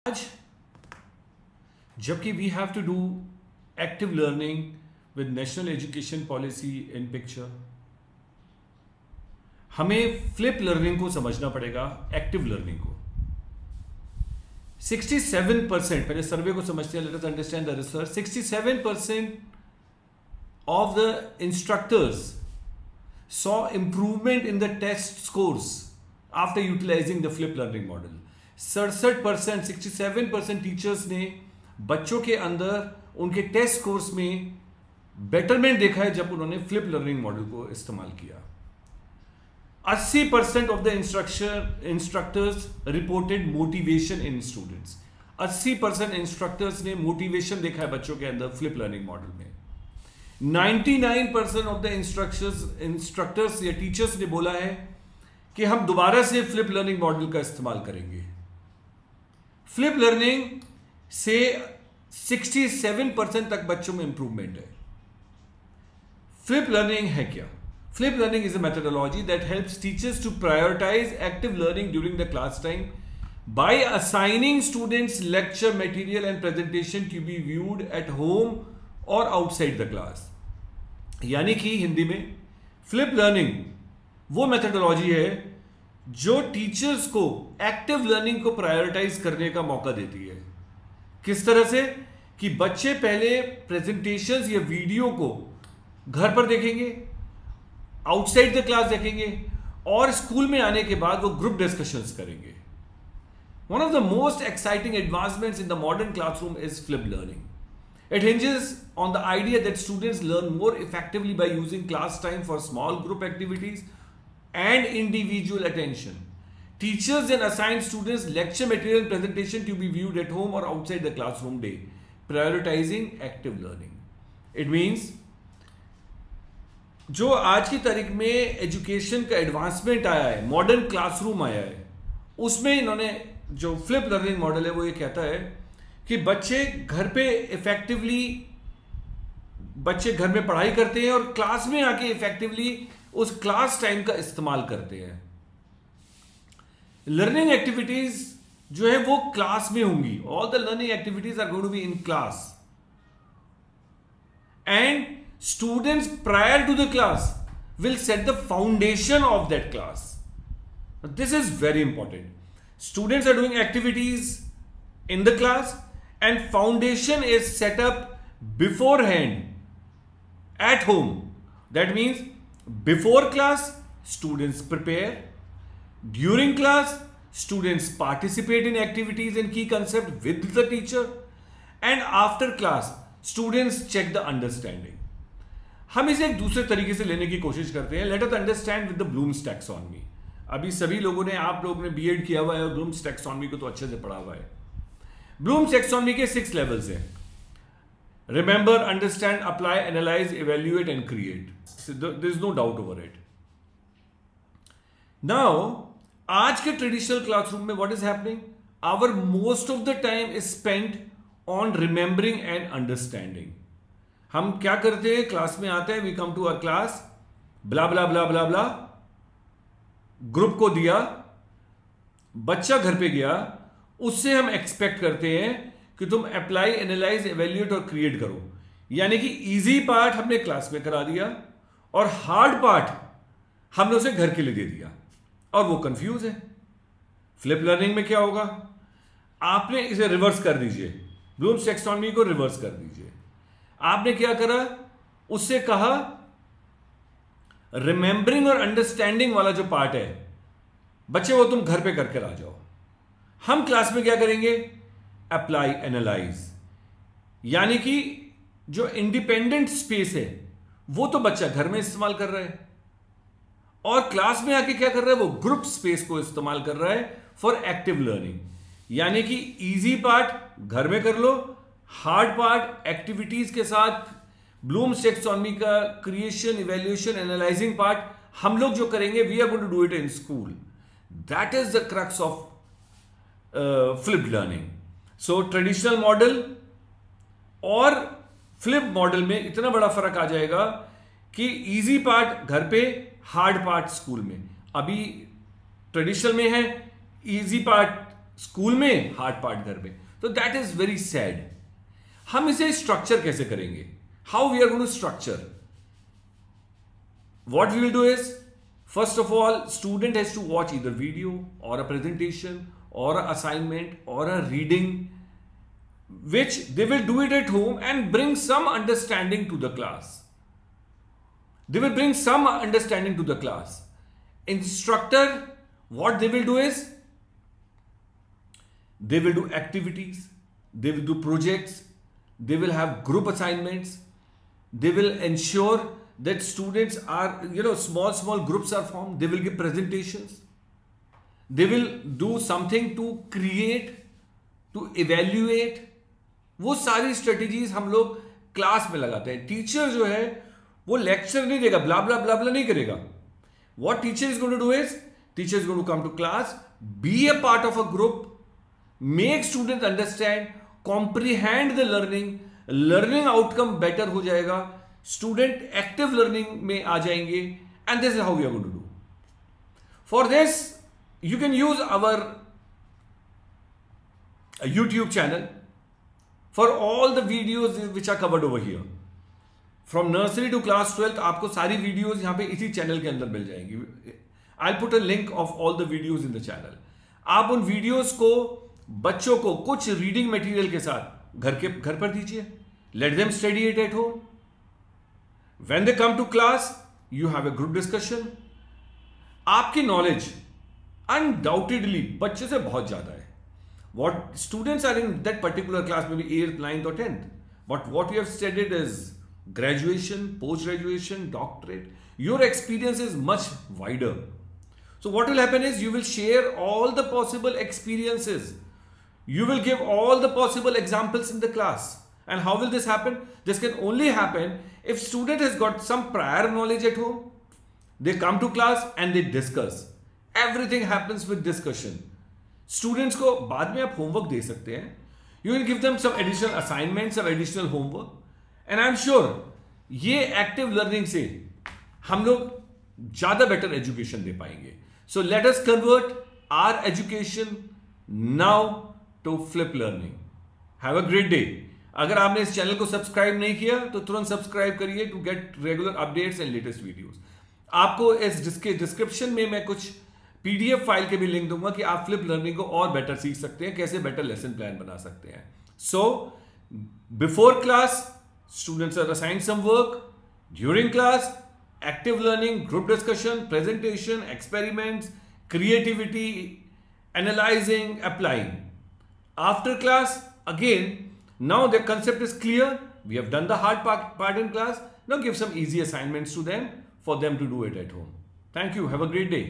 आज जबकि we have to do active learning with national education policy in picture, हमें flip learning को समझना पड़ेगा, एक्टिव लर्निंग को। 67%, पहले सर्वे को समझते हैं, let us understand the research. 67% of the instructors saw improvement in the test scores after utilizing the flip learning model. 67%, 67% teachers ने बच्चों के अंदर उनके टेस्ट स्कोर्स में बेटरमेंट देखा है जब उन्होंने फ्लिप लर्निंग मॉडल को इस्तेमाल किया। 80% of the instructors reported motivation in students. 80% instructors ने मोटिवेशन देखा है बच्चों के अंदर फ्लिप लर्निंग मॉडल में। 99% ऑफ द इंस्ट्रक्टर्स या टीचर्स ने बोला है कि हम दोबारा से फ्लिप लर्निंग मॉडल का इस्तेमाल करेंगे। फ्लिप लर्निंग से 67% तक बच्चों में इंप्रूवमेंट है। फ्लिप लर्निंग है क्या? Flip learning is a methodology that helps teachers to prioritise active learning during the class time by assigning students lecture material and presentation to be viewed at home or outside the class। यानी कि हिंदी में flip learning वो methodology है जो teachers को active learning को prioritise करने का मौका देती है। किस तरह से कि बच्चे पहले प्रेजेंटेशंस या वीडियो को घर पर देखेंगे, आउटसाइड द क्लास देखेंगे, और स्कूल में आने के बाद वो ग्रुप डिस्कशंस करेंगे। One of the most exciting advancements in the modern classroom is flip learning. It hinges on the idea that students learn more effectively by using class time for small group activities and individual attention. Teachers then assign students lecture material and presentation to be viewed at home or outside the classroom day, prioritizing active learning. It means जो आज की तारीख में education का advancement आया है, modern classroom आया है, उसमें इन्होंने जो फ्लिप लर्निंग मॉडल है वो ये कहता है कि बच्चे घर पे इफेक्टिवली घर में पढ़ाई करते हैं और क्लास में आके इफेक्टिवली उस क्लास टाइम का इस्तेमाल करते हैं। लर्निंग एक्टिविटीज जो है वो क्लास में होंगी। All the learning activities are going to be in class and students prior to the class will set the foundation of that class. This is very important. Students are doing activities in the class and foundation is set up beforehand at home. That means before class, students prepare. During class, students participate in activities and key concept with the teacher. And after class, students check the understanding. हम इसे एक दूसरे तरीके से लेने की कोशिश करते हैं। Let us understand with the Bloom's taxonomy. अभी सभी लोगों ने, आप लोगों ने बीएड किया हुआ है और ब्लूम्स टैक्सोनॉमी को तो अच्छे से पढ़ा हुआ है। ब्लूम्स टैक्सोनॉमी के 6 लेवल्स हैं। Remember, understand, apply, analyse, evaluate and create. There is no doubt over it. Now आज के ट्रेडिशनल क्लासरूम में what is happening? Our most of the time is spent on remembering and understanding. हम क्या करते हैं? Class में आते हैं, we come to a class, blah blah blah blah blah, group को दिया, बच्चा घर पे गया, उससे हम एक्सपेक्ट करते हैं कि तुम अप्लाई, एनालाइज, एवेल्यूएट और क्रिएट करो। यानी कि इजी पार्ट हमने क्लास में करा दिया और हार्ड पार्ट हमने उसे घर के लिए दे दिया और वो कंफ्यूज है। फ्लिप लर्निंग में क्या होगा? आपने इसे रिवर्स कर दीजिए, ब्लूम्स टैक्सोनॉमी को रिवर्स कर दीजिए। आपने क्या करा? उससे कहा रिमेंबरिंग और अंडरस्टैंडिंग वाला जो पार्ट है बच्चे वो तुम घर पे करके आ जाओ। हम क्लास में क्या करेंगे? Apply, analyse. यानी कि जो इंडिपेंडेंट स्पेस है वो तो बच्चा घर में इस्तेमाल कर रहा है और क्लास में आके क्या कर रहा है? वो ग्रुप स्पेस को इस्तेमाल कर रहा है फॉर एक्टिव लर्निंग। यानी कि इजी पार्ट घर में कर लो, हार्ड पार्ट एक्टिविटीज के साथ ब्लूम्स टैक्सोनॉमी का क्रिएशन, इवैल्यूएशन, एनालाइजिंग पार्ट हम लोग जो करेंगे, we are going to do it in school. That is the crux of flip learning. So traditional model और फ्लिप मॉडल में इतना बड़ा फर्क आ जाएगा कि इजी पार्ट घर पे, हार्ड पार्ट स्कूल में। अभी ट्रेडिशनल में है, इजी पार्ट स्कूल में, हार्ड पार्ट घर में. तो दैट इज वेरी सैड. हम इसे स्ट्रक्चर कैसे करेंगे? How we are going to structure? What we will do is, first of all, student has to watch either video or a presentation or an assignment or a reading, which they will do it at home and bring some understanding to the class. They will bring some understanding to the class. Instructor, what they will do is, they will do activities, they will do projects, they will have group assignments, they will ensure that students are, small groups are formed. They will give presentations. They will do something to create, to evaluate. वो सारी strategies हम लोग class में लगाते हैं. Teacher जो है वो लेक्चर नहीं देगा, ब्ला ब्ला ब्ला ब्ला नहीं करेगा. What teacher is going to do is, teacher is going to come to class, be a part of a group, make students understand, comprehend the learning outcome better हो जाएगा. Student active learning में आ जाएंगे. And this is how we are going to do. For this you can use our YouTube channel for all the videos which are covered over here. From nursery to class 12th आपको सारी videos यहां पे इसी channel के अंदर मिल जाएंगी. I'll put a link of all the videos in the channel. आप उन वीडियोस को बच्चों को कुछ रीडिंग मटेरियल के साथ घर पर दीजिए. Let them study it at home. When they come to class, you have a group discussion. आपकी नॉलेज अनडाउटेडली बच्चे से बहुत ज्यादा है. What students are in that particular class, maybe 8th, 9th or 10th. But what we have studied is graduation, post-graduation, doctorate. Your experience is much wider. So what will happen is, you will share all the possible experiences. You will give all the possible examples in the class. And how will this happen? This can only happen if student has got some prior knowledge at home. They come to class and they discuss. Everything happens with discussion. Students को बाद में आप homework दे सकते हैं. You will give them some additional assignments, some additional homework. And I'm sure ये active learning से हम लोग ज़्यादा better education दे पाएंगे. So let us convert our education now to flip learning. Have a great day. अगर आपने इस channel को सब्सक्राइब नहीं किया तो तुरंत सब्सक्राइब करिए to get regular updates and latest videos. आपको इसके डिस्क्रिप्शन में मैं कुछ PDF फाइल के भी लिंक दूंगा कि आप फ्लिप लर्निंग को और बेटर सीख सकते हैं, कैसे बेटर लेसन प्लान बना सकते हैं. So before class students are assigned some work. During class active learning, group discussion, presentation, experiments, creativity, analysing, applying. After class again, now the concept is clear. We have done the hard part in class. Now give some easy assignments to them for them to do it at home. Thank you. Have a great day.